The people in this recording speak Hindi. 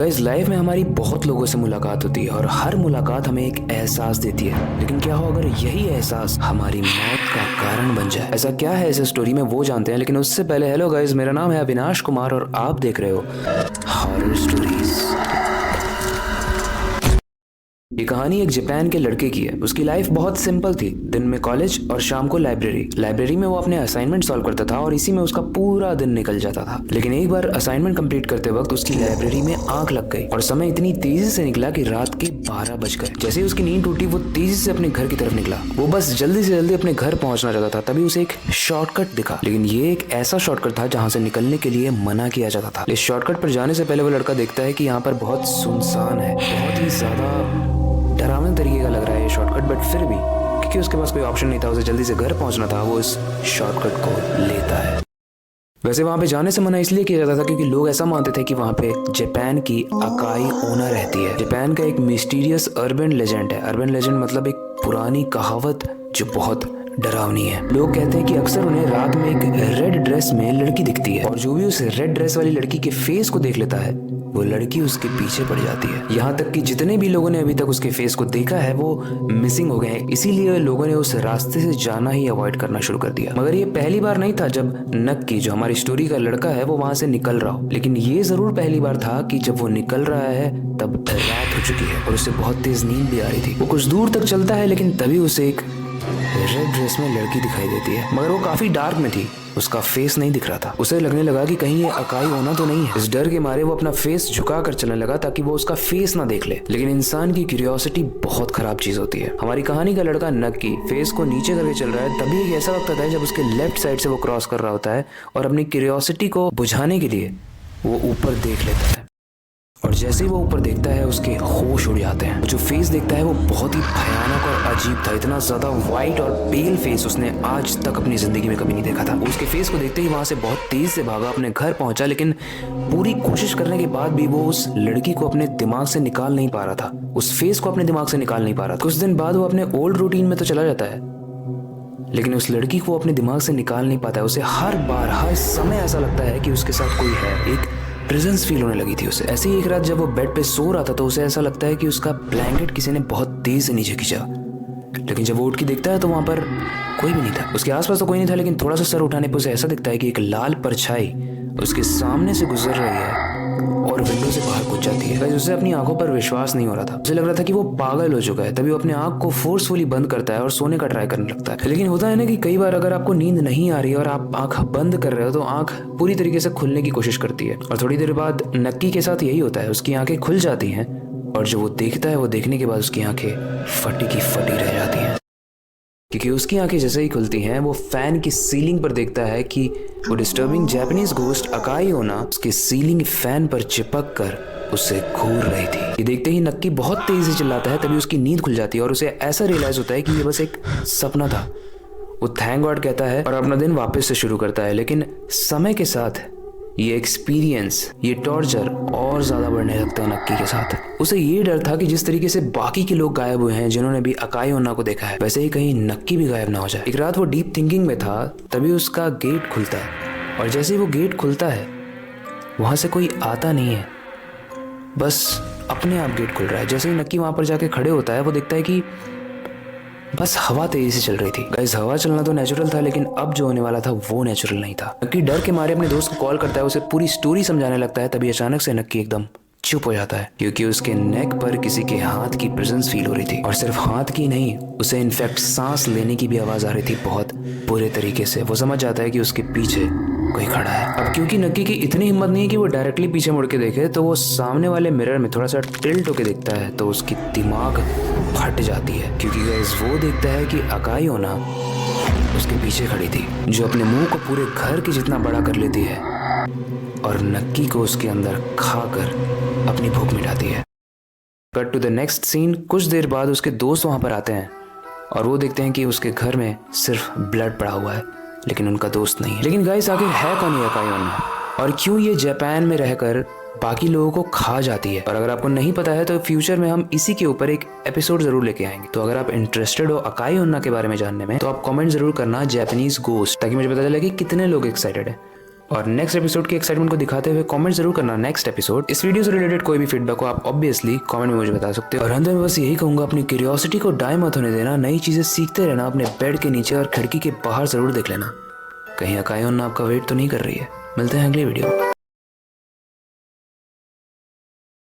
गाइस लाइफ में हमारी बहुत लोगों से मुलाकात होती है और हर मुलाकात हमें एक एहसास देती है। लेकिन क्या हो अगर यही एहसास हमारी मौत का कारण बन जाए? ऐसा क्या है इस स्टोरी में वो जानते हैं, लेकिन उससे पहले हेलो गाइस, मेरा नाम है अविनाश कुमार और आप देख रहे हो हॉरर स्टोरीज। ये कहानी एक जापान के लड़के की है। उसकी लाइफ बहुत सिंपल थी। दिन में कॉलेज और शाम को लाइब्रेरी में वो अपने असाइनमेंट सॉल्व करता था और इसी में उसका पूरा दिन निकल जाता था। लेकिन एक बार असाइनमेंट कंप्लीट करते वक्त उसकी लाइब्रेरी में आग लग गई और समय इतनी तेजी से निकला कि रात के 12 बज गए। जैसे ही उसकी नींद टूटी वो तेजी से अपने घर की तरफ निकला। वो बस जल्दी से जल्दी अपने घर पहुंचना चाहता था। तभी उसे एक शॉर्टकट दिखा, लेकिन ये एक ऐसा शॉर्टकट था जहाँ से निकलने के लिए मना किया जाता था। इस शॉर्टकट पर जाने से पहले वो लड़का देखता है कि यहाँ पर बहुत सुनसान है। बहुत ही ज्यादा डरावने तरीके का लग रहा है ये शॉर्टकट, बट फिर भी क्योंकि उसके पास कोई ऑप्शन नहीं था, उसे जल्दी से घर पहुंचना था, वो इस शॉर्टकट को लेता है। वैसे वहां पे जाने से मना इसलिए किया जाता था क्योंकि लोग ऐसा मानते थे कि वहां पे जापान की अकाई ओना रहती है। जापान का एक मिस्टीरियस अर्बन लेजेंड है। अर्बन लेजेंड मतलब एक पुरानी कहावत जो बहुत डरावनी है। लोग कहते हैं कि अक्सर उन्हें रात में एक रेड ड्रेस में लड़की दिखती है और जो भी उस रेड ड्रेस वाली लड़की के फेस को देख लेता है वो लड़की उसके पीछे पड़ जाती है। यहाँ तक कि जितने भी लोगों ने अभी तक उसके फेस को देखा है वो मिसिंग हो गए हैं। इसीलिए लोगों ने उस रास्ते से जाना ही अवॉइड करना शुरू कर दिया। मगर ये पहली बार नहीं था जब नक्की, जो हमारी स्टोरी का लड़का है, वो वहां से निकल रहा हो। लेकिन ये जरूर पहली बार था कि जब वो निकल रहा है तब रात हो चुकी है और उसे बहुत तेज नींद भी आ रही थी। वो कुछ दूर तक चलता है लेकिन तभी उसे एक रेड ड्रेस में लड़की दिखाई देती है, मगर वो काफी डार्क में थी। उसका फेस नहीं दिख रहा था। उसे लगने लगा कि कहीं ये अकाई ओना तो नहीं है। इस डर के मारे वो अपना फेस झुका कर चलने लगा ताकि वो उसका फेस ना देख ले। लेकिन इंसान की क्यूरियोसिटी बहुत खराब चीज होती है। हमारी कहानी का लड़का नक्की फेस को नीचे करके चल रहा है। तभी एक ऐसा वक्त आता है जब उसके लेफ्ट साइड से वो क्रॉस कर रहा होता है और अपनी क्यूरियोसिटी को बुझाने के लिए वो ऊपर देख लेता है। और जैसे ही वो ऊपर देखता है उसके होश उड़ जाते हैं। जो फेस देखता है वो बहुत ही भयानक और अजीब था। इतना ज्यादा वाइट और पेल फेस उसने आज तक अपनी जिंदगी में कभी नहीं देखा था। उसके फेस को देखते ही वहां से बहुत तेज से भागा, अपने घर पहुंचा, लेकिन पूरी कोशिश करने के बाद भी वो उस लड़की को अपने दिमाग से निकाल नहीं पा रहा था। उस फेस को अपने दिमाग से निकाल नहीं पा रहा था। कुछ दिन बाद वो अपने ओल्ड रूटीन में तो चला जाता है, लेकिन उस लड़की को अपने दिमाग से निकाल नहीं पाता है। उसे हर बार हर समय ऐसा लगता है कि उसके साथ कोई है। एक प्रेजेंस फील होने लगी थी उसे। ऐसे ही एक रात जब वो बेड पे सो रहा था तो उसे ऐसा लगता है कि उसका ब्लैंकेट किसी ने बहुत तेज से नीचे खींचा। लेकिन जब वो उठ के देखता है तो वहां पर कोई भी नहीं था। उसके आसपास तो कोई नहीं था, लेकिन थोड़ा सा सर उठाने पर उसे ऐसा दिखता है कि एक लाल परछाई उसके सामने से गुजर रही है और विंडो से बाहर कूद जाती है। उसे अपनी आंखों पर विश्वास नहीं हो रहा था। उसे लग रहा था कि वो पागल हो चुका है। तभी वो अपने आंख को फोर्सफुली बंद करता है और सोने का ट्राई करने लगता है। लेकिन होता है ना कि कई बार अगर आपको नींद नहीं आ रही है और आप आंख बंद कर रहे हो तो आंख पूरी तरीके से खुलने की कोशिश करती है। और थोड़ी देर बाद नक्की के साथ यही होता है। उसकी आंखें खुल जाती हैं और जो वो देखता है वो देखने के बाद उसकी आंखें फटी की फटी रह जाती हैं, क्योंकि उसकी आंखें जैसे ही खुलती हैं वो फैन की सीलिंग पर देखता है कि वो डिस्टर्बिंग जापानीज घोस्ट अकाई ओना उसके सीलिंग फैन पर चिपक कर उसे घूर रही थी। ये देखते ही नक्की बहुत तेजी से चिल्लाता है। तभी उसकी नींद खुल जाती है और उसे ऐसा रियलाइज होता है कि ये बस एक सपना था। वो थैंक गॉड कहता है और अपना दिन वापस से शुरू करता है। लेकिन समय के साथ ये एक्सपीरियंस, ये टॉर्चर और ज्यादा बढ़ने लगता है नक्की के साथ। उसे ये डर था कि जिस तरीके से बाकी के लोग गायब हुए हैं जिन्होंने भी अकाई ओना को देखा है, वैसे ही कहीं नक्की भी गायब ना हो जाए। एक रात वो डीप थिंकिंग में था, तभी उसका गेट खुलता है और जैसे ही वो गेट खुलता है वहां से कोई आता नहीं है, बस अपने आप गेट खुल रहा है। जैसे ही नक्की वहां पर जाके खड़े होता है वो देखता है कि बस हवा तेजी से चल रही थी। गाइस हवा चलना तो नेचुरल था, लेकिन अब जो होने वाला था वो नेचुरल नहीं था। नक्की डर के मारे अपने दोस्त को कॉल करता है, उसे पूरी स्टोरी समझाने लगता है। तभी अचानक से नक्की एकदम चुप हो जाता है क्योंकि उसके नेक पर किसी के हाथ की प्रेजेंस फील हो रही थी। और सिर्फ हाथ की नहीं, उसे इनफैक्ट सांस लेने की भी आवाज आ रही थी बहुत बुरे तरीके से। वो समझ जाता है कि उसके पीछे कोई खड़ा है। अब क्योंकि नक्की की इतनी हिम्मत नहीं है कि वो डायरेक्टली पीछे मुड़ के देखे, तो वो सामने वाले मिरर में थोड़ा सा टिल्ट होके देखता है तो उसकी दिमाग फट जाती है, क्योंकि गाइस वो देखता है कि अकाई ओना उसके पीछे खड़ी थी, जो अपने मुंह को पूरे घर के जितना बड़ा कर लेती है और नक्की को उसके अंदर खाकर अपनी भूख मिटाती है। Cut to the next scene. कुछ देर बाद उसके दोस्त वहां पर आते हैं और वो देखते हैं कि उसके घर में सिर्फ ब्लड पड़ा हुआ है, लेकिन उनका दोस्त नहीं है। लेकिन गाइस आखिर है कौन ये अकाई ओना और क्यों ये जापान में रहकर बाकी लोगों को खा जाती है? और अगर आपको नहीं पता है तो फ्यूचर में हम इसी के ऊपर एक एपिसोड जरूर लेके आएंगे। तो अगर आप इंटरेस्टेड हो अकाई ओना के बारे में जानने में तो आप कमेंट जरूर करना जापानीज घोस्ट, ताकि मुझे पता चले कि कितने लोग एक्साइटेड है। और नेक्स्ट एपिसोड की एक्साइटमेंट को दिखाते हुए कमेंट जरूर करना नेक्स्ट एपिसोड। इस वीडियो से रिलेटेड कोई भी फीडबैक हो आप ऑब्वियसली कमेंट में मुझे बता सकते हो। और अंत में बस यही कहूंगा, अपनी क्यूरियोसिटी को डाई मत होने देना, नई चीजें सीखते रहना, अपने बेड के नीचे और खिड़की के बाहर जरूर देख लेना, कहीं अकाई आपका वेट तो नहीं कर रही है। मिलते हैं अगली वीडियो।